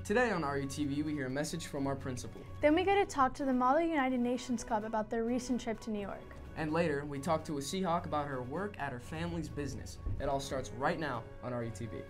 Today on RUTV, we hear a message from our principal. Then we get to talk to the Model United Nations Club about their recent trip to New York. And later, we talk to a Seahawk about her work at her family's business. It all starts right now on RUTV.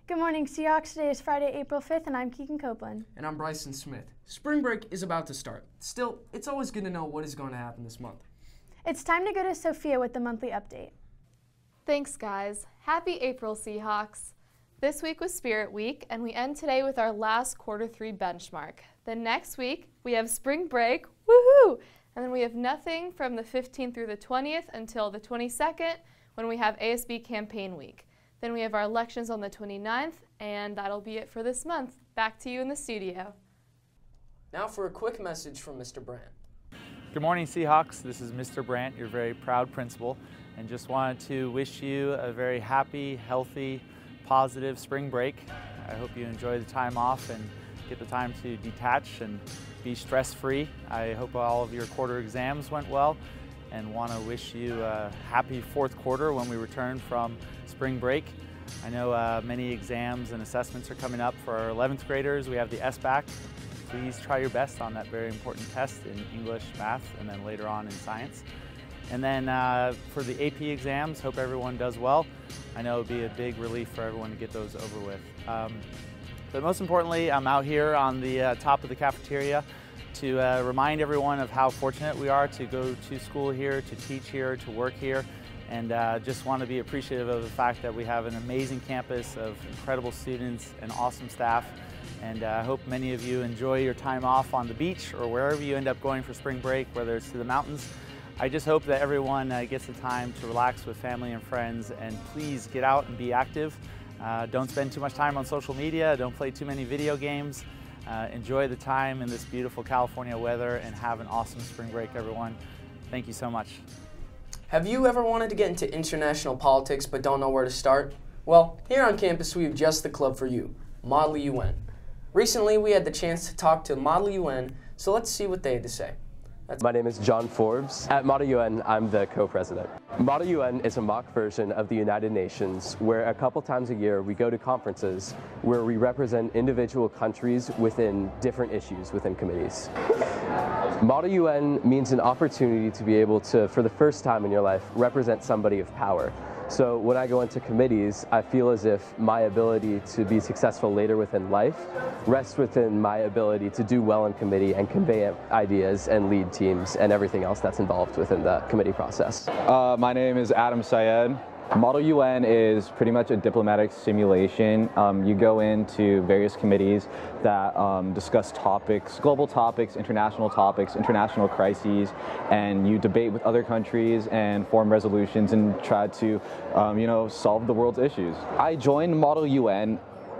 Good morning, Seahawks. Today is Friday, April 5th, and I'm Keegan Copeland. And I'm Bryson Smith. Spring break is about to start. Still, it's always good to know what is going to happen this month. It's time to go to Sophia with the monthly update. Thanks, guys. Happy April, Seahawks. This week was Spirit Week, and we end today with our last Q3 benchmark. Then next week, we have spring break, woohoo! And then we have nothing from the 15th through the 20th until the 22nd, when we have ASB Campaign Week. Then we have our elections on the 29th, and that'll be it for this month. Back to you in the studio. Now for a quick message from Mr. Brandt. Good morning, Seahawks. This is Mr. Brandt, your very proud principal, and just wanted to wish you a very happy, healthy, positive spring break. I hope you enjoy the time off and get the time to detach and be stress-free. I hope all of your quarter exams went well, and want to wish you a happy fourth quarter when we return from spring break. I know many exams and assessments are coming up for our 11th graders. We have the SBAC. Please try your best on that very important test in English, math, and then later on in science. And then for the AP exams, hope everyone does well. I know it would be a big relief for everyone to get those over with. But most importantly, I'm out here on the top of the cafeteria to remind everyone of how fortunate we are to go to school here, to teach here, to work here, and just want to be appreciative of the fact that we have an amazing campus of incredible students and awesome staff. And I hope many of you enjoy your time off on the beach or wherever you end up going for spring break, whether it's to the mountains. I just hope that everyone gets the time to relax with family and friends, and please get out and be active. Don't spend too much time on social media, don't play too many video games. Enjoy the time in this beautiful California weather and have an awesome spring break, everyone. Thank you so much. Have you ever wanted to get into international politics but don't know where to start? Well, here on campus we have just the club for you, Model UN. Recently we had the chance to talk to Model UN, so let's see what they had to say. My name is John Forbes. At Model UN, I'm the co-president. Model UN is a mock version of the United Nations where a couple times a year we go to conferences where we represent individual countries within different issues within committees. Model UN means an opportunity to be able to, for the first time in your life, represent somebody of power. So when I go into committees, I feel as if my ability to be successful later within life rests within my ability to do well in committee and convey ideas and lead teams and everything else that's involved within the committee process. My name is Adam Syed. Model UN is pretty much a diplomatic simulation. You go into various committees that discuss topics, global topics, international crises, and you debate with other countries and form resolutions and try to, solve the world's issues. I joined Model UN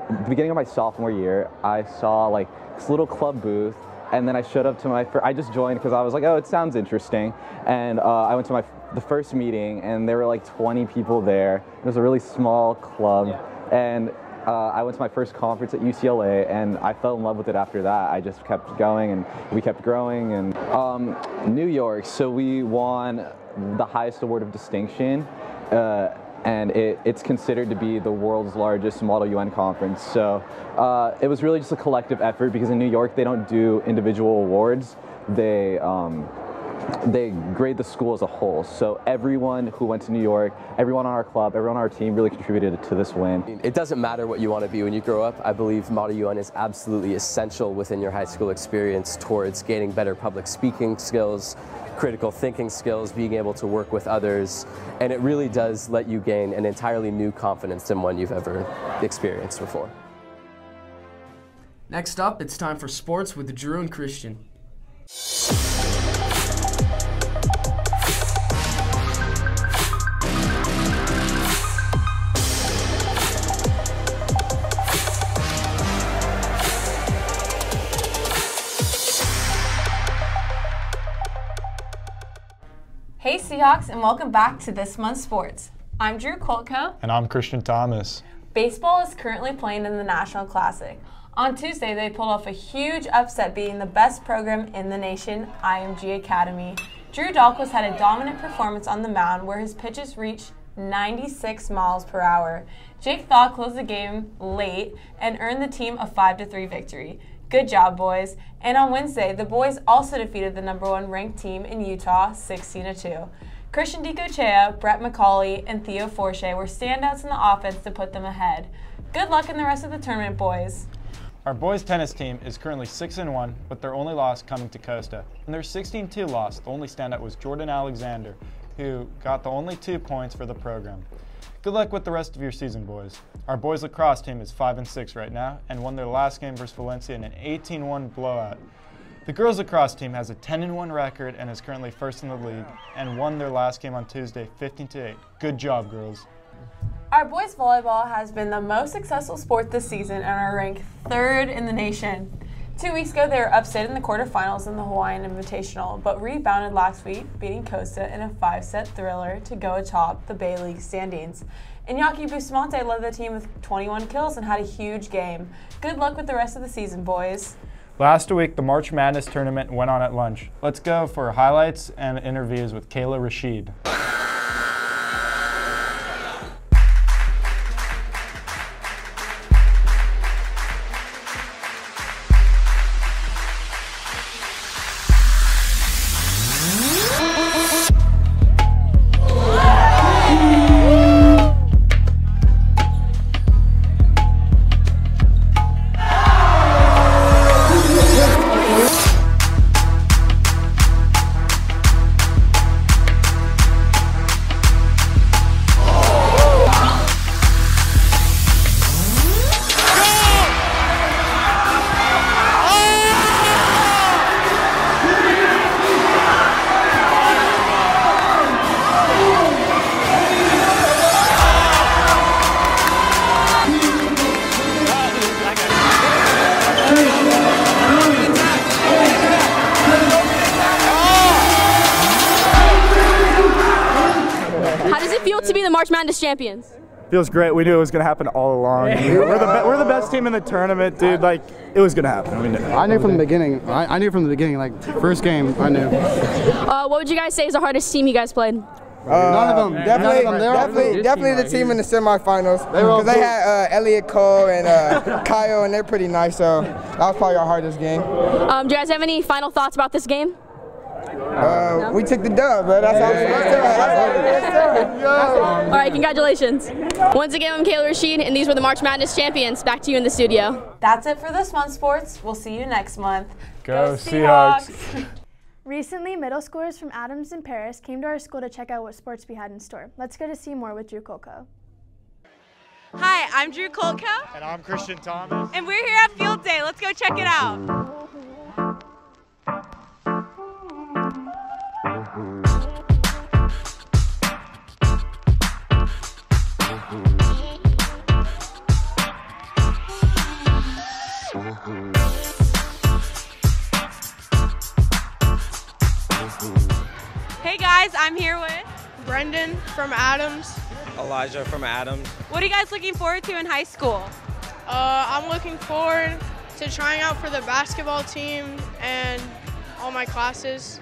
at the beginning of my sophomore year. I saw like this little club booth, and then I showed up to I just joined because I was like, oh, it sounds interesting. And I went to the first meeting, and there were like 20 people there. It was a really small club. Yeah. And I went to my first conference at UCLA, and I fell in love with it after that. I just kept going, and we kept growing. And New York, so we won the highest award of distinction. And it's considered to be the world's largest Model UN conference. So it was really just a collective effort, because in New York they don't do individual awards. They grade the school as a whole. So everyone who went to New York, everyone on our club, everyone on our team really contributed to this win. It doesn't matter what you want to be when you grow up. I believe Model UN is absolutely essential within your high school experience towards gaining better public speaking skills, critical thinking skills, being able to work with others, and it really does let you gain an entirely new confidence than one you've ever experienced before. Next up, it's time for sports with Drew and Christian. Hey Seahawks, and welcome back to this month's sports. I'm Drew Koltko. And I'm Christian Thomas. Baseball is currently playing in the National Classic. On Tuesday, they pulled off a huge upset, beating the best program in the nation, IMG Academy. Drew Dalquist had a dominant performance on the mound where his pitches reached 96 miles per hour. Jake Thaw closed the game late and earned the team a 5-3 victory. Good job, boys. And on Wednesday, the boys also defeated the #1 ranked team in Utah 16-2. Christian DiCochea, Brett McCauley, and Theo Forche were standouts in the offense to put them ahead. Good luck in the rest of the tournament, boys. Our boys tennis team is currently 6-1, with their only loss coming to Costa. In their 16-2 loss, the only standout was Jordan Alexander, who got the only 2 points for the program. Good luck with the rest of your season, boys. Our boys lacrosse team is 5-6 right now and won their last game versus Valencia in an 18-1 blowout. The girls lacrosse team has a 10-1 record and is currently first in the league and won their last game on Tuesday 15-8. Good job, girls. Our boys volleyball has been the most successful sport this season and are ranked 3rd in the nation. 2 weeks ago, they were upset in the quarterfinals in the Hawaiian Invitational, but rebounded last week, beating Costa in a 5-set thriller to go atop the Bay League standings. Iñaki Bustamante led the team with 21 kills and had a huge game. Good luck with the rest of the season, boys. Last week, the March Madness tournament went on at lunch. Let's go for highlights and interviews with Kayla Rashid. To be the March Madness champions. Feels great. We knew it was going to happen all along. We're the best team in the tournament, dude. Like, it was going to happen. I knew from the beginning. I knew from the beginning. Like, first game, I knew. What would you guys say is the hardest team you guys played? None of them. Definitely the team in the semifinals. Because they had Elliot Cole and Kyle, and they're pretty nice. So that was probably our hardest game. Do you guys have any final thoughts about this game? We took the dub, but that's all right, congratulations. Once again, I'm Kayla Rashid, and these were the March Madness champions. Back to you in the studio. That's it for this month's sports. We'll see you next month. Go Seahawks! Recently, middle schoolers from Adams and Paris came to our school to check out what sports we had in store. Let's go to see more with Drew Kolko. Hi, I'm Drew Kolko. And I'm Christian Thomas. And we're here at Field Day. Let's go check it out. Hey guys, I'm here with Brendan from Adams. Elijah from Adams. What are you guys looking forward to in high school? I'm looking forward to trying out for the basketball team and all my classes.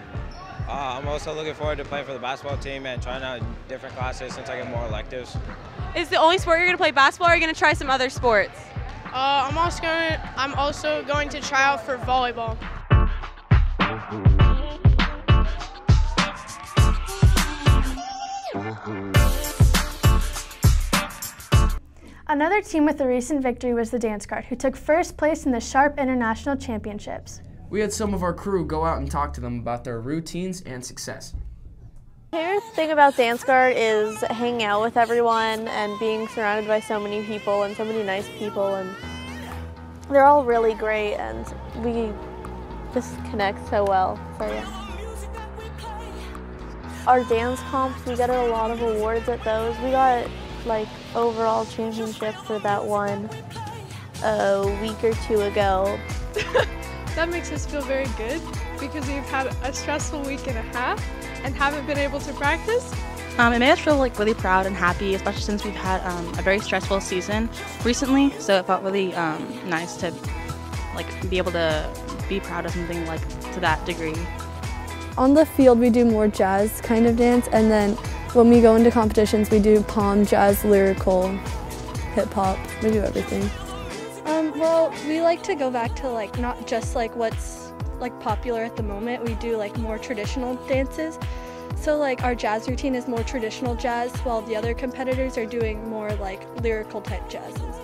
I'm also looking forward to playing for the basketball team and trying out different classes since I get more electives. Is the only sport you're going to play basketball, or are you going to try some other sports? I'm also going to try out for volleyball. Another team with a recent victory was the Dance Guard, who took first place in the Sharp International Championships. We had some of our crew go out and talk to them about their routines and success. My favorite thing about Dance Guard is hanging out with everyone and being surrounded by so many people and so many nice people, and They're all really great and we just connect so well. So yeah. Our dance comps, we get a lot of awards at those. We got like overall championship for that one a week or two ago. That makes us feel very good because we've had a stressful week and a half and haven't been able to practice. It made us feel like really proud and happy, especially since we've had a very stressful season recently. So it felt really nice to be able to be proud of something like to that degree. On the field, we do more jazz kind of dance, and then when we go into competitions, we do pom, jazz, lyrical, hip hop. We do everything. Well, we like to go back to not just what's popular at the moment. We do more traditional dances. So our jazz routine is more traditional jazz, while the other competitors are doing more lyrical type jazzes.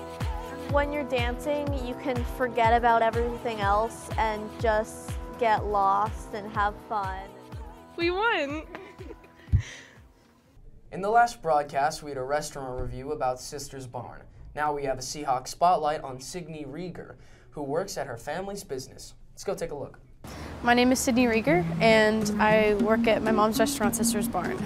When you're dancing, you can forget about everything else and just get lost and have fun. We won! In the last broadcast, we had a restaurant review about Sister's Barn. Now we have a Seahawk spotlight on Sydney Rieger, who works at her family's business. Let's go take a look. My name is Sydney Rieger, and I work at my mom's restaurant, Sister's Barn.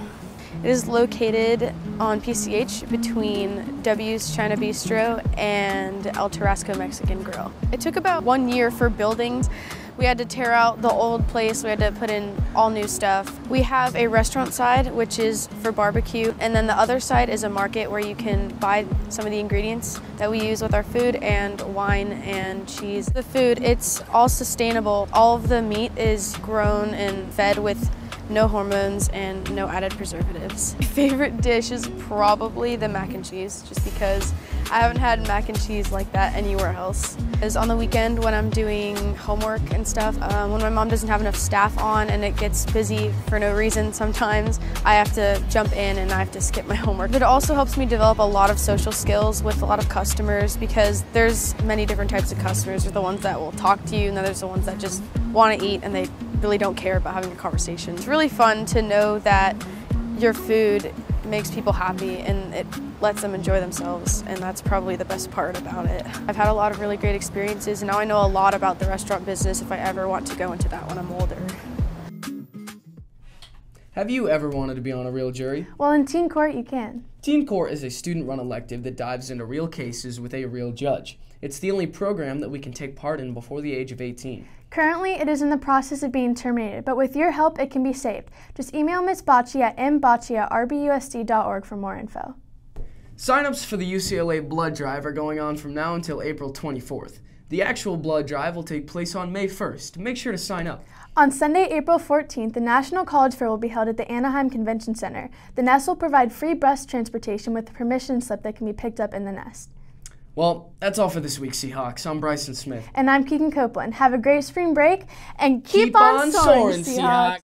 It is located on PCH between W's China Bistro and El Tarasco Mexican Grill. It took about 1 year for building. We had to tear out the old place, we had to put in all new stuff. We have a restaurant side, which is for barbecue, and then the other side is a market where you can buy some of the ingredients that we use with our food, and wine and cheese. The food, it's all sustainable. All of the meat is grown and fed with no hormones and no added preservatives. My favorite dish is probably the mac and cheese, just because I haven't had mac and cheese like that anywhere else. Is on the weekend when I'm doing homework and stuff, when my mom doesn't have enough staff on and it gets busy for no reason sometimes, I have to jump in and I have to skip my homework. But it also helps me develop a lot of social skills with a lot of customers, because there's many different types of customers. There's the ones that will talk to you, and then there's the ones that just want to eat and they really don't care about having a conversation. It's really fun to know that your food makes people happy and it lets them enjoy themselves, and that's probably the best part about it. I've had a lot of really great experiences, and now I know a lot about the restaurant business if I ever want to go into that when I'm older. Have you ever wanted to be on a real jury? Well, in Teen Court, you can. Teen Court is a student-run elective that dives into real cases with a real judge. It's the only program that we can take part in before the age of 18. Currently, it is in the process of being terminated, but with your help, it can be saved. Just email Ms. Bocci at mbocci@rbusd.org for more info. Sign-ups for the UCLA blood drive are going on from now until April 24th. The actual blood drive will take place on May 1st. Make sure to sign up. On Sunday, April 14th, the National College Fair will be held at the Anaheim Convention Center. The nest will provide free bus transportation with a permission slip that can be picked up in the nest. Well, that's all for this week, Seahawks. I'm Bryson Smith. And I'm Keegan Copeland. Have a great spring break and keep on soaring, Seahawks.